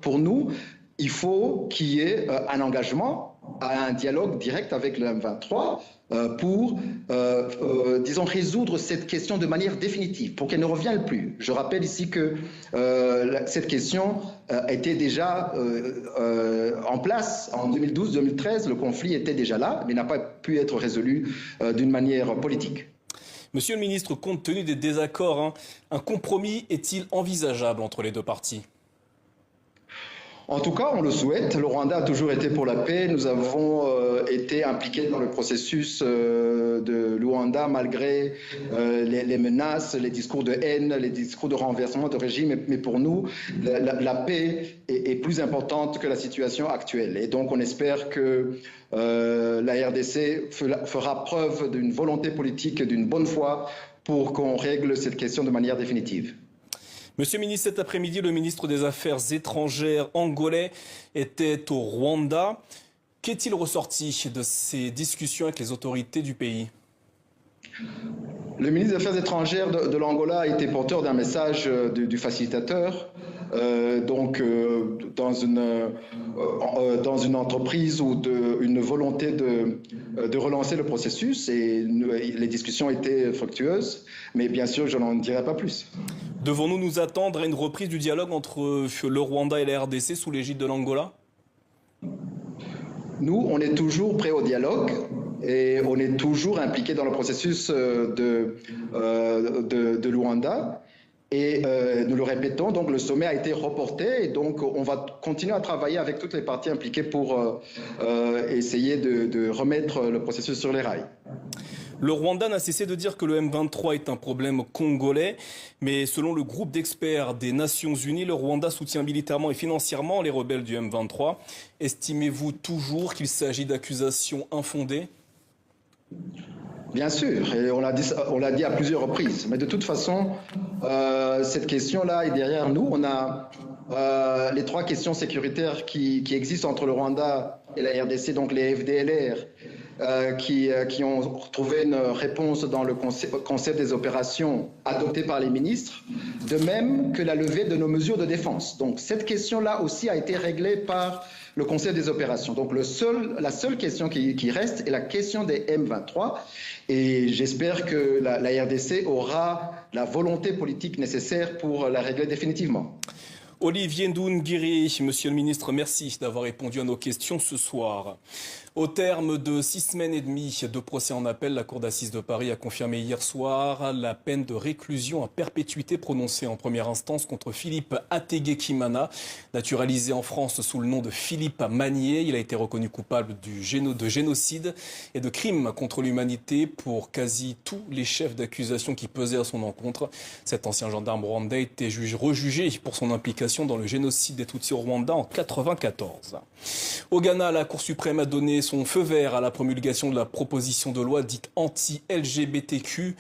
pour nous, il faut qu'il y ait un engagement à un dialogue direct avec le M23 pour, disons, résoudre cette question de manière définitive, pour qu'elle ne revienne plus. Je rappelle ici que cette question était déjà en place en 2012-2013. Le conflit était déjà là, mais n'a pas pu être résolu d'une manière politique. Monsieur le ministre, compte tenu des désaccords, un compromis est-il envisageable entre les deux parties ? En tout cas, on le souhaite. Le Rwanda a toujours été pour la paix. Nous avons été impliqués dans le processus de Luanda malgré les menaces, les discours de haine, les discours de renversement de régime. Mais pour nous, la paix est plus importante que la situation actuelle. Et donc, on espère que la RDC fera preuve d'une volonté politique, d'une bonne foi pour qu'on règle cette question de manière définitive. Monsieur le ministre, cet après-midi, le ministre des Affaires étrangères angolais était au Rwanda. Qu'est-il ressorti de ces discussions avec les autorités du pays ? Le ministre des Affaires étrangères de l'Angola a été porteur d'un message du facilitateur, dans une entreprise ou une volonté de relancer le processus. Et les discussions étaient fructueuses, mais bien sûr, je n'en dirai pas plus. Devons-nous nous attendre à une reprise du dialogue entre le Rwanda et la RDC sous l'égide de l'Angola ? Nous, on est toujours prêts au dialogue et on est toujours impliqués dans le processus de Luanda. Et nous le répétons, donc le sommet a été reporté et donc on va continuer à travailler avec toutes les parties impliquées pour essayer de remettre le processus sur les rails. Le Rwanda n'a cessé de dire que le M23 est un problème congolais, mais selon le groupe d'experts des Nations Unies, le Rwanda soutient militairement et financièrement les rebelles du M23. Estimez-vous toujours qu'il s'agit d'accusations infondées ? Bien sûr, et on l'a dit à plusieurs reprises. Mais de toute façon, cette question-là est derrière nous. On a les trois questions sécuritaires qui existent entre le Rwanda et la RDC, donc les FDLR, qui ont trouvé une réponse dans le concept des opérations adopté par les ministres, de même que la levée de nos mesures de défense. Donc cette question-là aussi a été réglée par le concept des opérations. Donc la seule question qui reste est la question des M23 et j'espère que la RDC aura la volonté politique nécessaire pour la régler définitivement. Olivier Ndoungiri, monsieur le ministre, merci d'avoir répondu à nos questions ce soir. Au terme de 6 semaines et demie de procès en appel, la Cour d'assises de Paris a confirmé hier soir la peine de réclusion à perpétuité prononcée en première instance contre Philippe Ateguekimana, naturalisé en France sous le nom de Philippe Magnier. Il a été reconnu coupable de génocide et de crimes contre l'humanité pour quasi tous les chefs d'accusation qui pesaient à son encontre. Cet ancien gendarme rwandais a été rejugé pour son implication dans le génocide des Tutsis au Rwanda en 1994. Au Ghana, la Cour suprême a donné son feu vert à la promulgation de la proposition de loi dite anti-LGBTQ.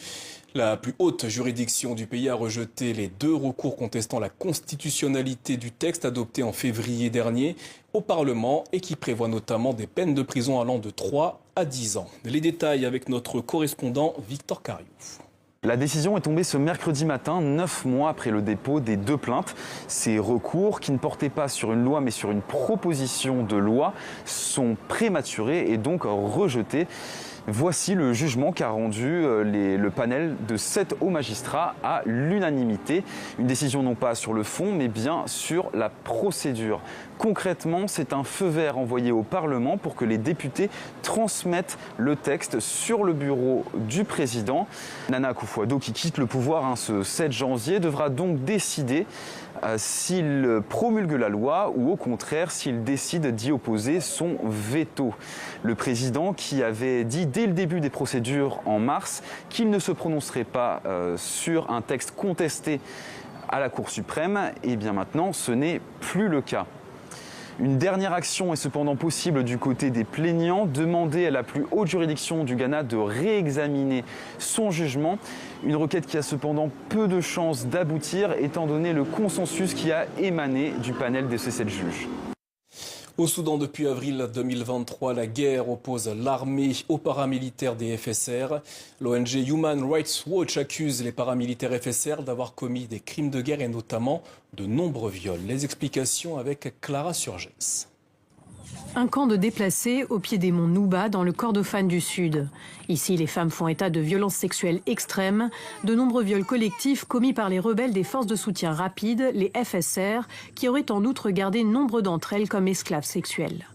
La plus haute juridiction du pays a rejeté les 2 recours contestant la constitutionnalité du texte adopté en février dernier au Parlement et qui prévoit notamment des peines de prison allant de 3 à 10 ans. Les détails avec notre correspondant Victor Cariouf. La décision est tombée ce mercredi matin, 9 mois après le dépôt des 2 plaintes. Ces recours, qui ne portaient pas sur une loi mais sur une proposition de loi, sont prématurés et donc rejetés. Voici le jugement qu'a rendu le panel de 7 hauts magistrats à l'unanimité. Une décision non pas sur le fond, mais bien sur la procédure. Concrètement, c'est un feu vert envoyé au Parlement pour que les députés transmettent le texte sur le bureau du président. Nana Akufo-Addo, qui quitte le pouvoir ce 7 janvier, devra donc décider s'il promulgue la loi ou au contraire s'il décide d'y opposer son veto. Le président qui avait dit dès le début des procédures en mars qu'il ne se prononcerait pas sur un texte contesté à la Cour suprême, et bien maintenant ce n'est plus le cas. Une dernière action est cependant possible du côté des plaignants, demander à la plus haute juridiction du Ghana de réexaminer son jugement. Une requête qui a cependant peu de chances d'aboutir étant donné le consensus qui a émané du panel de ces 7 juges. Au Soudan, depuis avril 2023, la guerre oppose l'armée aux paramilitaires des FSR. L'ONG Human Rights Watch accuse les paramilitaires FSR d'avoir commis des crimes de guerre et notamment de nombreux viols. Les explications avec Clara Surgès. Un camp de déplacés au pied des monts Nouba dans le Kordofan du Sud. Ici, les femmes font état de violences sexuelles extrêmes, de nombreux viols collectifs commis par les rebelles des forces de soutien rapide, les FSR, qui auraient en outre gardé nombre d'entre elles comme esclaves sexuelles.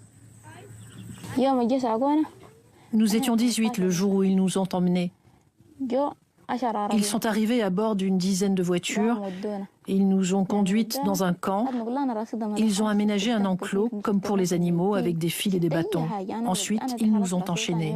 Nous étions 18 le jour où ils nous ont emmenés. Ils sont arrivés à bord d'une dizaine de voitures. Ils nous ont conduites dans un camp. Ils ont aménagé un enclos comme pour les animaux avec des fils et des bâtons. Ensuite, ils nous ont enchaînés.